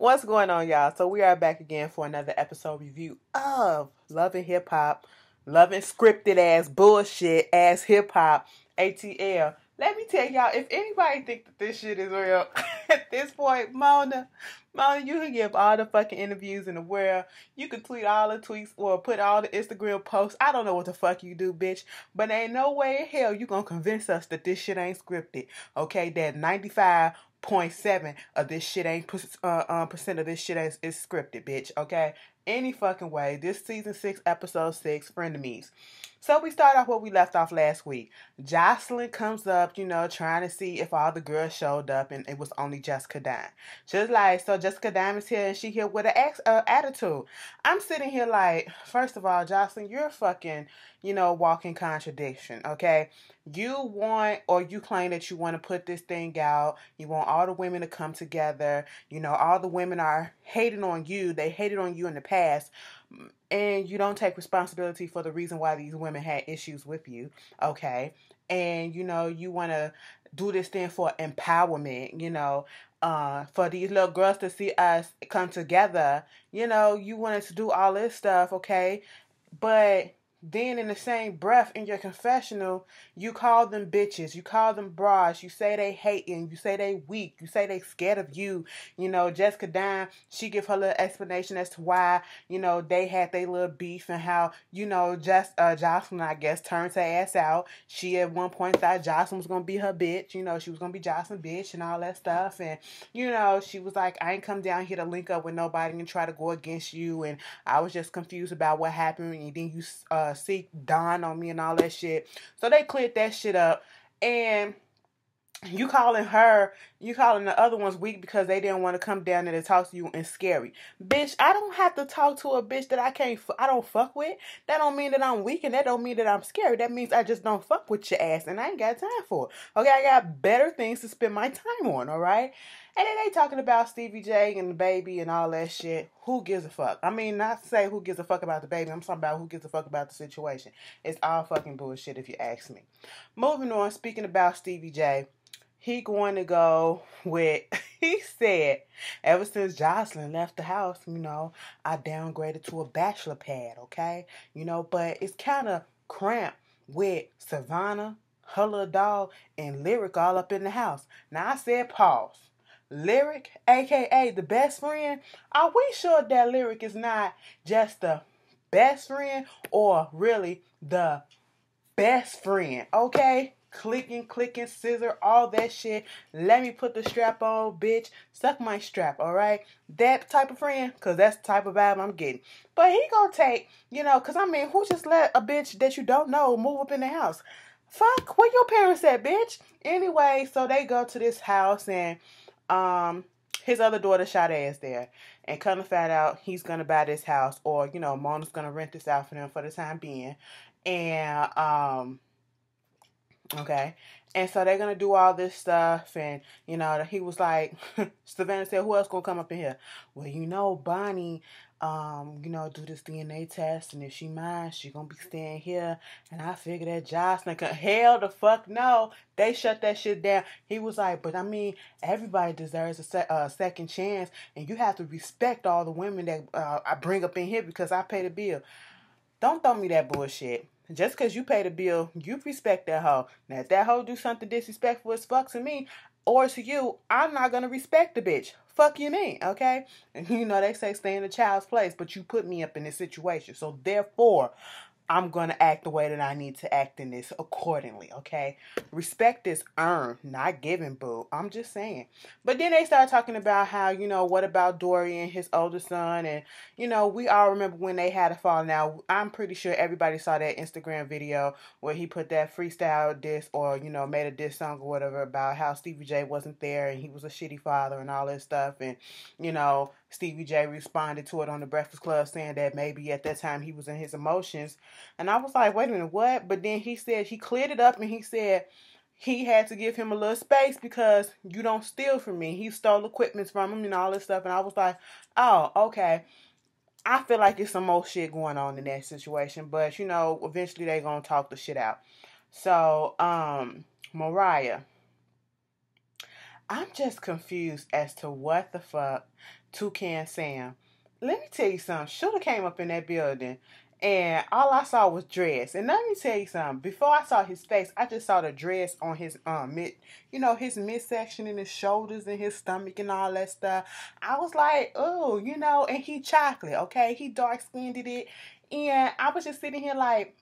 What's going on, y'all? So we are back again for another episode review of Love and Hip Hop, Love and Scripted ass bullshit ass hip hop, ATL. Let me tell y'all, if anybody think that this shit is real, at this point, Mona, you can give all the fucking interviews in the world. You can tweet all the tweets or put all the Instagram posts. I don't know what the fuck you do, bitch. But there ain't no way in hell you gonna convince us that this shit ain't scripted. Okay, that 95.7 of this shit ain't percent of this shit is scripted, bitch. Okay, any fucking way. This season 6, episode 6, Frenemies. So we start off where we left off last week. Joseline comes up, trying to see if all the girls showed up, and it was only Jessica Dime. Just like, so Jessica Dime is here, and she here with an attitude. I'm sitting here like, first of all, Joseline, you're a fucking, walking contradiction, okay? You want, or you claim that you want to put this thing out. You want all the women to come together. All the women are hating on you. They hated on you in the past. And you don't take responsibility for the reason why these women had issues with you, okay? And, you want to do this thing for empowerment, for these little girls to see us come together. You wanted to do all this stuff, okay? But then in the same breath, in your confessional, you call them bitches, you call them bras, you say they hating, you say they weak, you say they scared of you. Jessica Dime, she give her little explanation as to why, they had their little beef and how, Joseline, I guess, turned her ass out. She at one point thought Joseline was going to be her bitch, she was going to be Joseline bitch and all that stuff. And, she was like, I ain't come down here to link up with nobody and try to go against you. And I was just confused about what happened. And then you, seek Don on me and all that shit. So they cleared that shit up. And you calling the other ones weak because they didn't want to come down there to talk to you and scary. Bitch, I don't have to talk to a bitch that I don't fuck with. That don't mean that I'm weak, and that don't mean that I'm scary. That means I just don't fuck with your ass, and I ain't got time for it. Okay, I got better things to spend my time on, alright? And then they talking about Stevie J and the baby and all that shit. Who gives a fuck? I mean, not to say who gives a fuck about the baby. I'm talking about who gives a fuck about the situation. It's all fucking bullshit if you ask me. Moving on, speaking about Stevie J, he going to go with, he said, ever since Joseline left the house, I downgraded to a bachelor pad, okay? But it's kind of cramped with Savannah, her little dog, and Lyric all up in the house. Now, I said pause. Lyric, a.k.a. the best friend, are we sure that Lyric is not just the best friend or really the best friend, okay? Clicking, scissor, all that shit. Let me put the strap on, bitch. Suck my strap, alright? That type of friend, because that's the type of vibe I'm getting. But he gonna take, because who just let a bitch that you don't know move up in the house? Fuck, where your parents at, bitch? Anyway, so they go to this house and his other daughter shot ass there, and come to find out he's gonna buy this house, or Mona's gonna rent this out for them for the time being, and okay, and so they're gonna do all this stuff, and he was like, Savannah said, who else gonna come up in here? Well, Bonnie, do this DNA test, and if she mine, she gonna be staying here. And I figured that Joseline could, hell the fuck no. They shut that shit down. He was like, but everybody deserves a second chance, and you have to respect all the women that I bring up in here because I pay the bill. Don't throw me that bullshit. Just because you pay the bill, you respect that hoe. Now, if that hoe do something disrespectful as fuck to me or to you, I'm not going to respect the bitch. Fuck you mean, okay? And they say stay in the child's place, but you put me up in this situation. So, therefore, I'm going to act the way that I need to act in this accordingly, okay? Respect is earned, not given, boo. I'm just saying. But then they started talking about how, what about Dorian, his older son? And, we all remember when they had a fall. Now, I'm pretty sure everybody saw that Instagram video where he put that freestyle diss or, made a diss song or whatever about how Stevie J wasn't there and he was a shitty father and all that stuff. And, Stevie J responded to it on the Breakfast Club saying that maybe at that time he was in his emotions. And I was like, wait a minute, what? But then he said, he cleared it up and he said he had to give him a little space because you don't steal from me. He stole equipment from him and all this stuff. And I was like, oh, okay. I feel like there's some more shit going on in that situation. But, eventually they're going to talk the shit out. So, Mariah. I'm just confused as to what the fuck Toucan Sam. Let me tell you something. Shoulda came up in that building and all I saw was dress. And let me tell you something. Before I saw his face, I just saw the dress on his his midsection and his shoulders and his stomach and all that stuff. I was like, oh, and he chocolate, okay? He dark skinned it. And I was just sitting here like,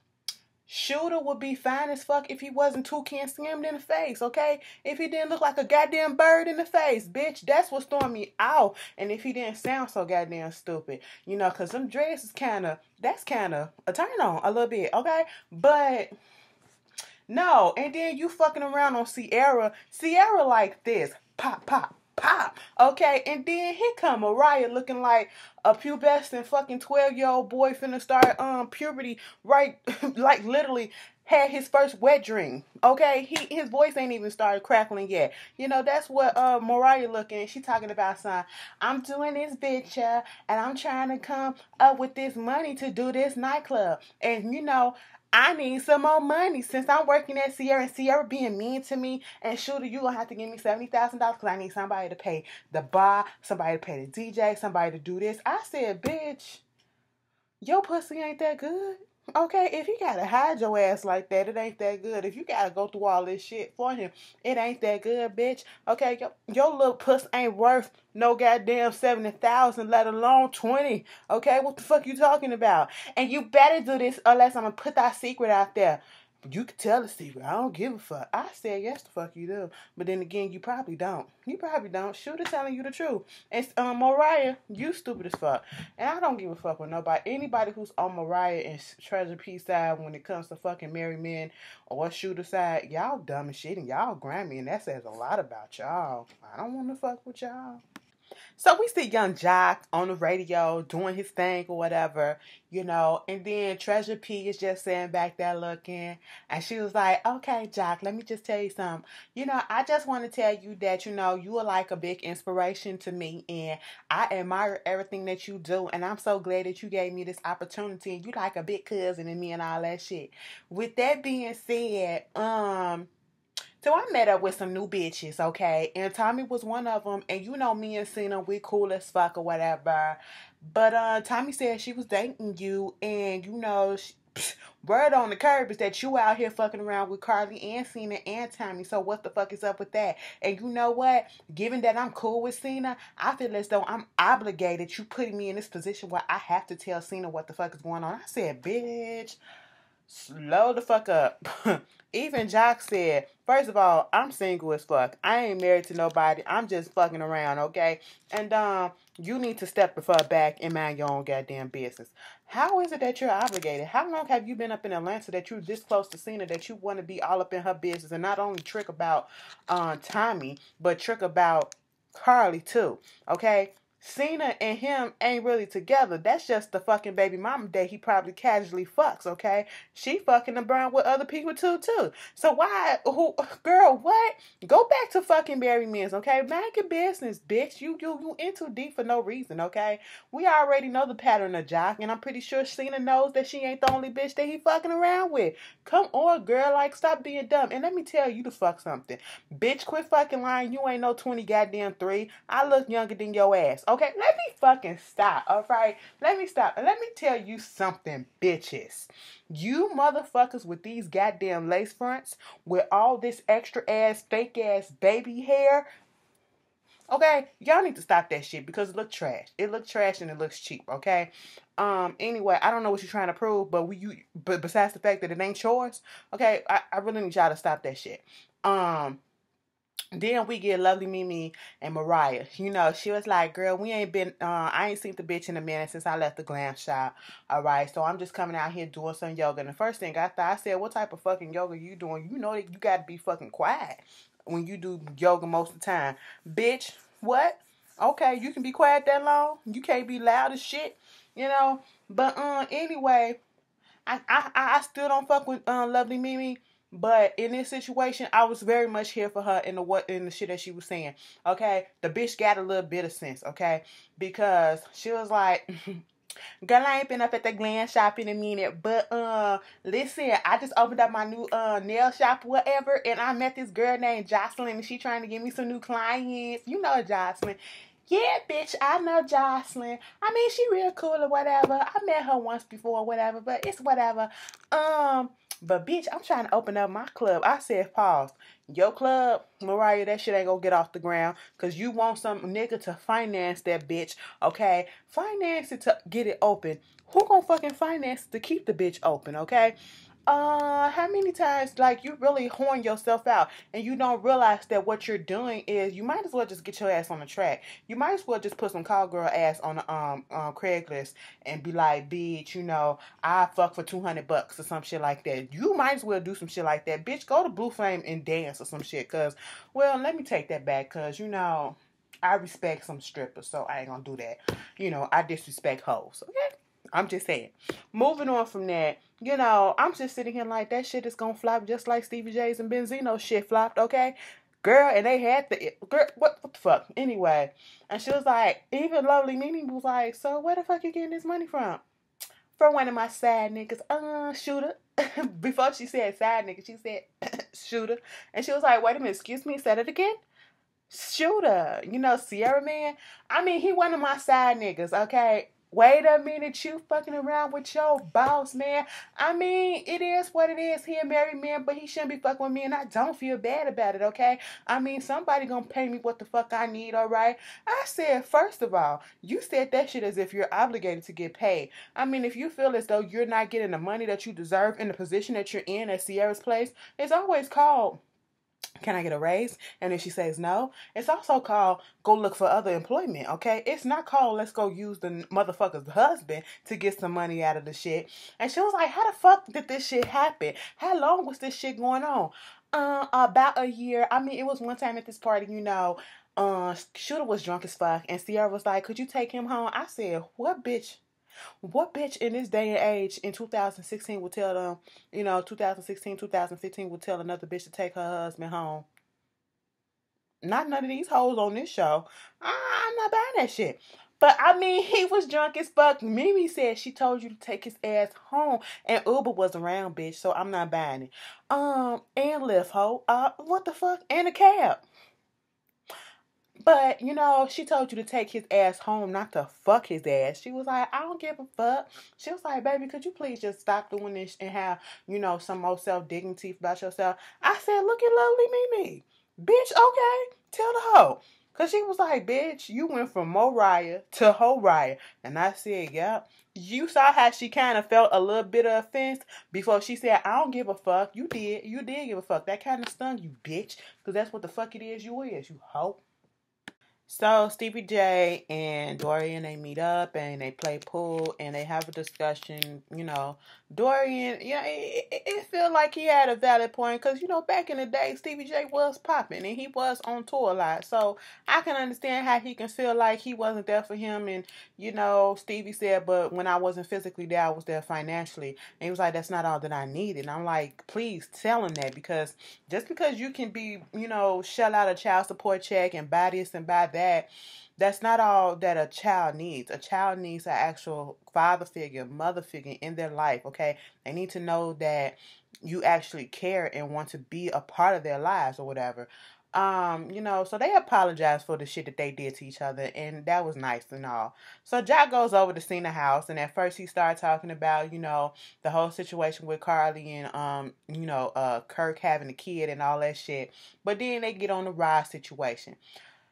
Shooter would be fine as fuck if he wasn't toucan slammed in the face, okay? If he didn't look like a goddamn bird in the face, bitch, that's what's throwing me out. And if he didn't sound so goddamn stupid, because them dresses that's kind of a turn on a little bit, okay? But no, and then you fucking around on Sierra like this, pop, pop, pop, okay? And then here come Mariah looking like a pubescent fucking 12-year-old boy finna start puberty, right? Like literally had his first wet dream, okay? His voice ain't even started crackling yet. That's what Mariah looking. She talking about son, I'm doing this bitch, and I'm trying to come up with this money to do this nightclub. And I need some more money since I'm working at Sierra and Sierra being mean to me. And Shooter, you gonna have to give me $70,000 because I need somebody to pay the bar, somebody to pay the DJ, somebody to do this. I said, bitch, your pussy ain't that good. Okay, if you gotta hide your ass like that, it ain't that good. If you gotta go through all this shit for him, it ain't that good, bitch. Okay, your little puss ain't worth no goddamn 70,000, let alone 20. Okay, what the fuck you talking about? And you better do this unless I'm gonna put that secret out there. You can tell the secret. I don't give a fuck. I said yes the fuck you do. But then again, you probably don't. Shooter telling you the truth. And Mariah, you stupid as fuck. And I don't give a fuck with nobody. Anybody who's on Mariah and Treasure P side when it comes to fucking married men or Shooter side, y'all dumb as shit and y'all grimy. And that says a lot about y'all. I don't want to fuck with y'all. So we see Young Jock on the radio doing his thing or whatever, and then Treasure P is just sitting back there looking, and she was like, okay, Jock, let me just tell you something. I just want to tell you that, you are like a big inspiration to me, and I admire everything that you do, and I'm so glad that you gave me this opportunity, and you like a big cousin and me and all that shit. With that being said, so I met up with some new bitches, okay? And Tommy was one of them. And me and Cena, we cool as fuck or whatever. But Tommy said she was dating you. And, word on the curb is that you out here fucking around with Carly and Cena and Tommy. So what the fuck is up with that? And you know what? Given that I'm cool with Cena, I feel as though I'm obligated. You putting me in this position where I have to tell Cena what the fuck is going on. I said, bitch, slow the fuck up. Even Jock said, first of all, I'm single as fuck. I ain't married to nobody. I'm just fucking around, okay? And you need to step the fuck back and mind your own goddamn business. How is it that you're obligated? How long have you been up in Atlanta that you're this close to Cena that you want to be all up in her business and not only trick about Tommy, but trick about Carly too, okay? Cena and him ain't really together. That's just the fucking baby mama that he probably casually fucks, okay? She fucking around with other people too. So why, girl, what? Go back to fucking married men, okay? Mind your business, bitch. You in too deep for no reason, okay? We already know the pattern of Jock, and I'm pretty sure Cena knows that she ain't the only bitch that he fucking around with. Come on, girl, like, stop being dumb. And let me tell you to fuck something. Bitch, quit fucking lying. You ain't no 20 goddamn 3. I look younger than your ass. Okay, let me fucking stop, alright? Let me stop. And let me tell you something, bitches. You motherfuckers with these goddamn lace fronts, with all this extra ass, fake ass baby hair, okay, y'all need to stop that shit because it look trash. It look trash and it looks cheap, okay? Anyway, I don't know what you're trying to prove, but besides the fact that it ain't yours, okay, I really need y'all to stop that shit. Then we get Lovely Mimi and Mariah. She was like, girl, we ain't been, I ain't seen the bitch in a minute since I left the glam shop. All right, so I'm just coming out here doing some yoga. And the first thing I said, what type of fucking yoga you doing? You know that you got to be fucking quiet when you do yoga most of the time. Bitch, what? Okay, you can be quiet that long? You can't be loud as shit, But anyway, I still don't fuck with Lovely Mimi. But in this situation, I was very much here for her in the shit that she was saying. Okay, the bitch got a little bit of sense. Okay, because she was like, Girl, I ain't been up at the glam shop in a minute, but listen, I just opened up my new nail shop, whatever, and I met this girl named Joseline, and she trying to give me some new clients. You know Joseline. Yeah, bitch, I know Joseline. I mean, she real cool or whatever. I met her once before or whatever, but it's whatever. But bitch, I'm trying to open up my club. I said, pause. Your club, Mariah, that shit ain't gonna get off the ground because you want some nigga to finance that bitch, okay? Finance it to get it open. Who gonna fucking finance to keep the bitch open, okay? How many times, like, you really horn yourself out and you don't realize that what you're doing is you might as well just get your ass on the track. You might as well just put some cowgirl ass on the Craigslist and be like, bitch, you know, I fuck for $200 or some shit like that. You might as well do some shit like that. Bitch, go to Blue Flame and dance or some shit. Cause, well, let me take that back. Cause, you know, I respect some strippers, so I ain't gonna do that. You know, I disrespect hoes. Okay? I'm just saying. Moving on from that, you know, I'm just sitting here like that shit is gonna flop just like Stevie J's and Benzino shit flopped, okay? Girl, and they had the girl, what the fuck? Anyway, and she was like, even Lovely Mimi was like, so where the fuck you getting this money from? From one of my side niggas, shooter. Before she said side nigga, she said shooter, and she was like, wait a minute, excuse me, said it again. Shooter, you know, Sierra Man. I mean, he one of my side niggas, okay? Wait a minute, you fucking around with your boss, man. I mean, it is what it is. He a married man, but he shouldn't be fucking with me, and I don't feel bad about it, okay? I mean, somebody gonna pay me what the fuck I need, all right? I said, first of all, you said that shit as if you're obligated to get paid. I mean, if you feel as though you're not getting the money that you deserve in the position that you're in at Sierra's place, it's always called, can I get a raise? And if she says no, it's also called go look for other employment, okay? It's not called let's go use the motherfucker's husband to get some money out of the shit. And she was like, how the fuck did this shit happen? How long was this shit going on? About a year. I mean, it was one time at this party, you know, Shooter was drunk as fuck, and Sierra was like, could you take him home? I said, what bitch? What bitch in this day and age in 2016 would tell them, you know, 2016, 2015 would tell another bitch to take her husband home? Not none of these hoes on this show. I'm not buying that shit. But I mean, he was drunk as fuck. Mimi said she told you to take his ass home, and Uber was around, bitch. So I'm not buying it. And Lyft, ho. What the fuck? And a cab. But, you know, she told you to take his ass home, not to fuck his ass. She was like, I don't give a fuck. She was like, baby, could you please just stop doing this and have, you know, some more self-dignity about yourself? I said, look at Lovely Mimi. Bitch, okay, tell the hoe. Because she was like, bitch, you went from Mariah to Horiah. And I said, yeah. You saw how she kind of felt a little bit of offense before she said, I don't give a fuck. You did give a fuck. That kind of stung you, bitch. Because that's what the fuck it is you hoe. So Stevie J and Dorian, they meet up and they play pool and they have a discussion. You know, Dorian, yeah, it feel like he had a valid point because, you know, back in the day, Stevie J was popping and he was on tour a lot. So I can understand how he can feel like he wasn't there for him. And, you know, Stevie said, but when I wasn't physically there, I was there financially. And he was like, that's not all that I needed. And I'm like, please tell him that, because just because you can be, you know, shell out a child support check and buy this and buy that, that's not all that a child needs. A child needs an actual father figure, mother figure in their life, okay? They need to know that you actually care and want to be a part of their lives or whatever. You know, so they apologized for the shit that they did to each other, and that was nice and all. So Jock goes over to Cena house, and at first he started talking about, you know, the whole situation with Carly and, you know, Kirk having a kid and all that shit. But then they get on the Rod situation.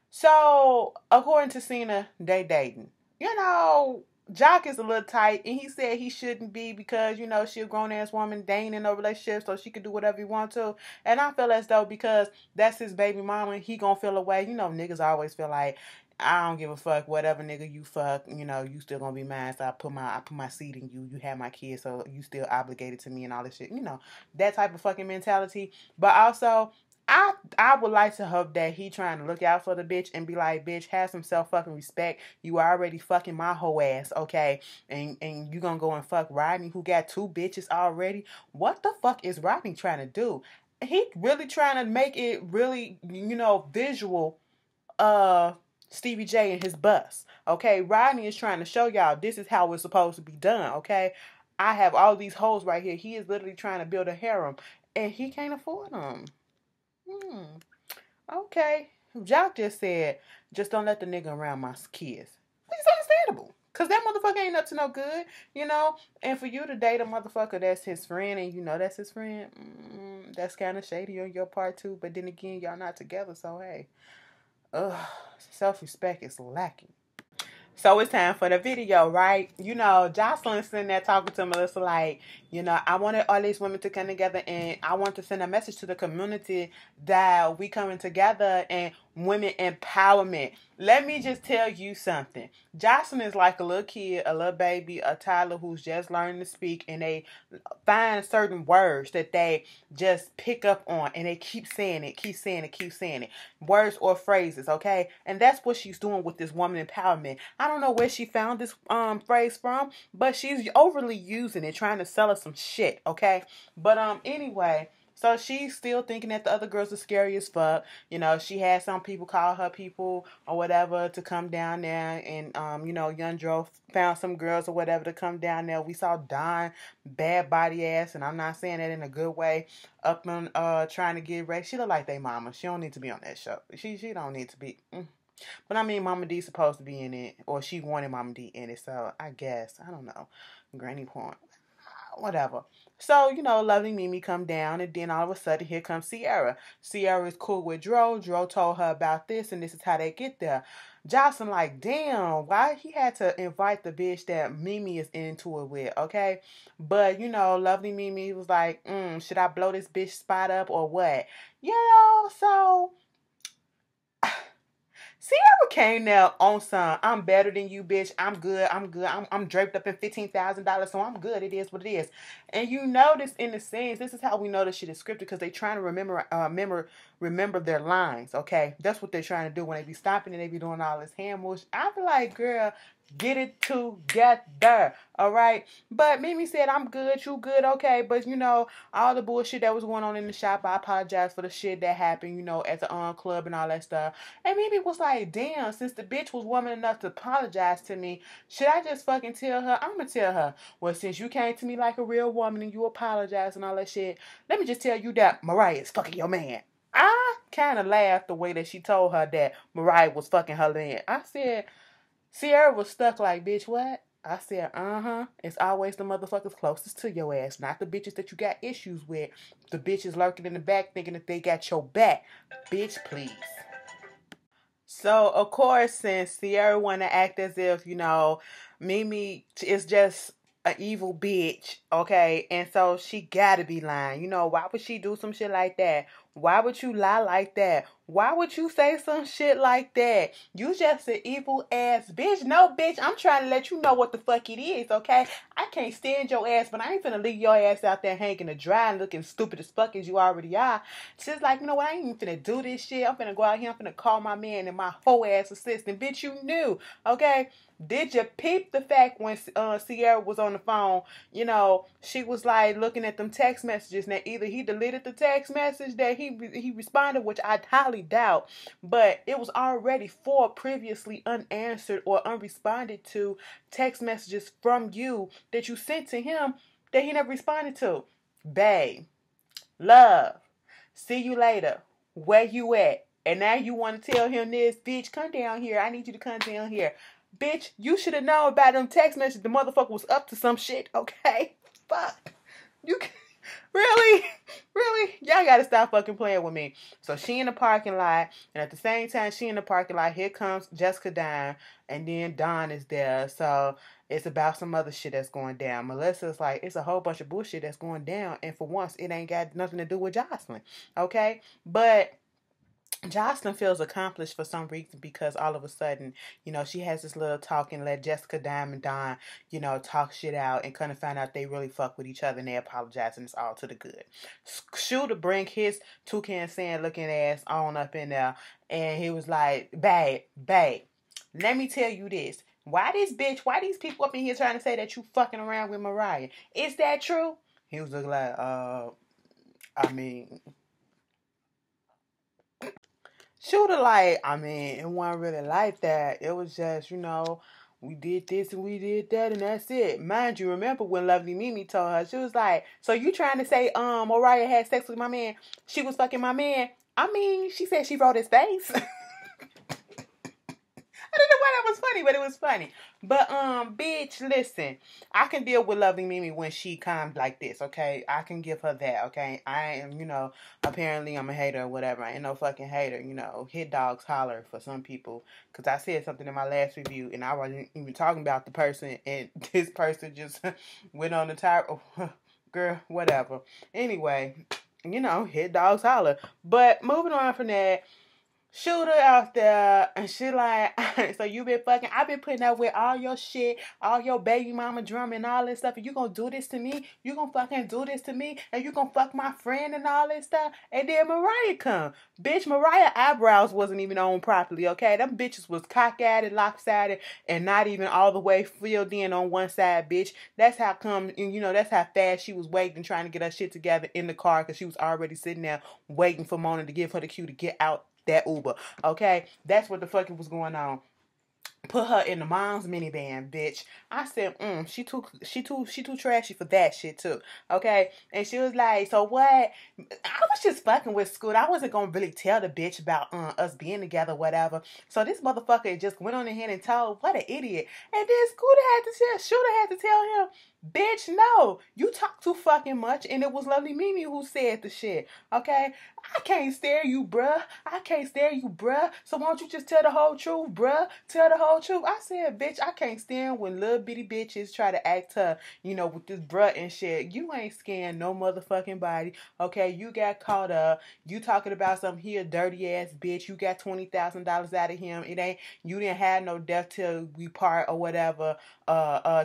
So, according to Cena, they dating. You know, Jock is a little tight, and he said he shouldn't be because, you know, she a grown-ass woman, they ain't in no relationship, so she can do whatever he want to. And I feel as though because that's his baby mama, he gonna feel away. You know, niggas always feel like, I don't give a fuck, whatever nigga you fuck, you know, you still gonna be mine, so I put my seed in you, you have my kids, so you still obligated to me and all this shit. You know, that type of fucking mentality. But also, I would like to hope that he trying to look out for the bitch and be like, bitch, have some self fucking respect. You already fucking my whole ass, okay? And you gonna go and fuck Rodney, who got 2 bitches already? What the fuck is Rodney trying to do? He really trying to make it really, you know, visual Stevie J and his bus. Okay, Rodney is trying to show y'all this is how it's supposed to be done. Okay, I have all these hoes right here. He is literally trying to build a harem, and he can't afford them. Okay, Jock just said, just don't let the nigga around my kids. It's understandable. Cause that motherfucker ain't up to no good, you know. And for you to date a motherfucker that's his friend, and you know that's his friend, that's kind of shady on your part too. But then again, y'all not together, so hey, self-respect is lacking. So it's time for the video, right? You know, Joseline sitting there talking to Melissa like, you know, I wanted all these women to come together and I want to send a message to the community that we coming together and women empowerment. Let me just tell you something. Joseline is like a little kid, a little baby, a toddler who's just learning to speak, and they find certain words that they just pick up on and they keep saying it, keep saying it, keep saying it. Words or phrases, okay? And that's what she's doing with this woman empowerment. I don't know where she found this phrase from, but she's overly using it, trying to sell us some shit, okay? But anyway, so she's still thinking that the other girls are scary as fuck. You know, she had some people call her people or whatever to come down there, and you know, Young Dro found some girls or whatever to come down there. We saw Don, bad body ass, and I'm not saying that in a good way, up on trying to get ready. She look like they mama. She don't need to be on that show. She don't need to be. But I mean, Mama D's supposed to be in it, or she wanted Mama D in it, so I guess, I don't know, Granny Point, whatever. So, you know, Lovely Mimi come down, and then all of a sudden, here comes Sierra. Sierra is cool with Dro. Dro told her about this, and this is how they get there. Joseline like, damn, why he had to invite the bitch that Mimi is into it with, okay? But, you know, Lovely Mimi was like, should I blow this bitch spot up or what? You know, so Sierra came there on some, I'm better than you, bitch. I'm good. I'm draped up in $15,000, so I'm good. It is what it is. And you notice in the scenes, this is how we know this shit is scripted, because they trying to remember their lines, okay? That's what they're trying to do when they be stopping and they be doing all this hand motion. I feel like, girl, get it together, all right? But Mimi said, I'm good, you good, okay? But, you know, all the bullshit that was going on in the shop, I apologize for the shit that happened, you know, at the club and all that stuff. And Mimi was like, damn, since the bitch was woman enough to apologize to me, should I just fucking tell her? I'm gonna tell her, well, since you came to me like a real woman and you apologized and all that shit, let me just tell you that Mariah is fucking your man. I kind of laughed the way that she told her that Mariah was fucking her man. I said, Sierra was stuck like, bitch, what? I said, it's always the motherfuckers closest to your ass, not the bitches that you got issues with. The bitches lurking in the back thinking that they got your back. Bitch, please. So, of course, since Sierra want to act as if, you know, Mimi is just an evil bitch, okay? And so she gotta be lying. You know, why would she do some shit like that? Why would you lie like that? Why would you say some shit like that? You just an evil ass bitch. No, bitch, I'm trying to let you know what the fuck it is, okay? I can't stand your ass, but I ain't finna leave your ass out there hanging to dry and looking stupid as fuck as you already are. She's like, you know what? I ain't even finna do this shit. I'm finna go out here. I'm finna call my man and my whole ass assistant. Bitch, you knew, okay? Did you peep the fact when Sierra was on the phone, you know, she was like looking at them text messages. Now, either he deleted the text message that he responded, which I highly doubt, but it was already 4 previously unanswered or unresponded to text messages from you that you sent to him that he never responded to. Babe, love, see you later. Where you at? And now you want to tell him this, bitch, come down here. I need you to come down here. Bitch, you should have known about them text messages. The motherfucker was up to some shit, okay? Fuck. You really? Really? Y'all gotta stop fucking playing with me. So she in the parking lot, and at the same time she in the parking lot, here comes Jessica down, and then Don is there. So it's about some other shit that's going down. Melissa's like, it's a whole bunch of bullshit that's going down, and for once, it ain't got nothing to do with Joseline, okay? But Joseline feels accomplished for some reason because all of a sudden, you know, she has this little talk and let Jessica and Don, you know, talk shit out and kind of find out they really fuck with each other and they apologize and it's all to the good. Shooter bring his toucan sand looking ass on up in there and he was like, babe, let me tell you this. Why these people up in here trying to say that you fucking around with Mariah? Is that true? He was looking like, I mean... Shooter like, I mean, it wasn't really like that. It was just, you know, we did this and we did that and that's it. Mind you, remember when Lovely Mimi told her, she was like, so you trying to say Mariah had sex with my man? She was fucking my man. I mean, she said she wrote his face. I don't know why that was funny, but it was funny. But bitch, listen, I can deal with Lovely Mimi when she comes like this, okay? I can give her that, okay? I am, you know, apparently I'm a hater or whatever. I ain't no fucking hater, you know. Hit dogs holler for some people. Because I said something in my last review, and I wasn't even talking about the person, and this person just went on the top. Oh, girl, whatever. Anyway, you know, hit dogs holler. But moving on from that, Shooter out there, and she like, so you been fucking, I've been putting up with all your shit, all your baby mama drama and all this stuff, and you gonna do this to me? You gonna fucking do this to me? And you gonna fuck my friend and all this stuff? And then Mariah come. Bitch, Mariah eyebrows wasn't even on properly, okay? Them bitches was cockeyed, lopsided, and not even all the way filled in on one side, bitch. That's how come, you know, that's how fast she was waiting, trying to get her shit together in the car, because she was already sitting there waiting for Mona to give her the cue to get out that Uber, okay? That's what the fuck was going on. Put her in the mom's minivan, bitch. I said, she too trashy for that shit too. Okay? And she was like, so what? I was just fucking with Scooter. I wasn't gonna really tell the bitch about us being together, whatever. So this motherfucker just went on ahead and told, what an idiot. And then Shooter had to tell him, bitch, no, you talk too fucking much, and it was Lovely Mimi who said the shit, okay? I can't stare you, bruh. I can't stare you, bruh. So why don't you just tell the whole truth, bruh? Tell the whole truth. I said, bitch, I can't stand when little bitty bitches try to act tough, you know, with this bruh and shit. You ain't scaring no motherfucking body, okay? You got caught up. You talking about some here dirty ass bitch. You got $20,000 out of him. It ain't, you didn't have no death till we part or whatever.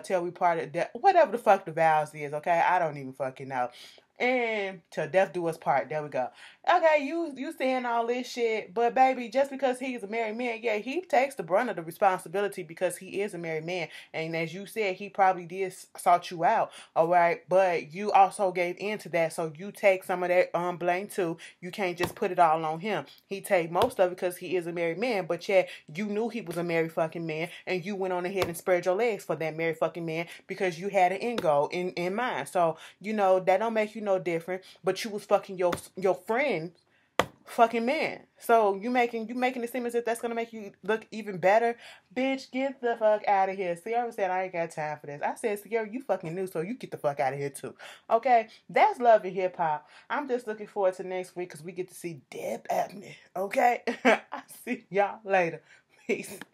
Till we parted, whatever the fuck the vows is, okay? I don't even fucking know. And till death do us part. There we go. Okay, you saying all this shit, but baby, just because he's a married man, yeah, he takes the brunt of the responsibility because he is a married man. And as you said, he probably did sought you out, all right? But you also gave in to that, so you take some of that blame too. You can't just put it all on him. He take most of it because he is a married man, but yet you knew he was a married fucking man, and you went on ahead and spread your legs for that married fucking man because you had an end goal in mind. So, you know, that don't make you no different, but you was fucking your friend fucking man. So you making it seem as if that's gonna make you look even better. Bitch, get the fuck out of here. Sierra said I ain't got time for this. I said, Sierra, you fucking new, so you get the fuck out of here too. Okay, that's Love and Hip Hop. I'm just looking forward to next week because we get to see Deb Abney. Okay, I see y'all later. Peace.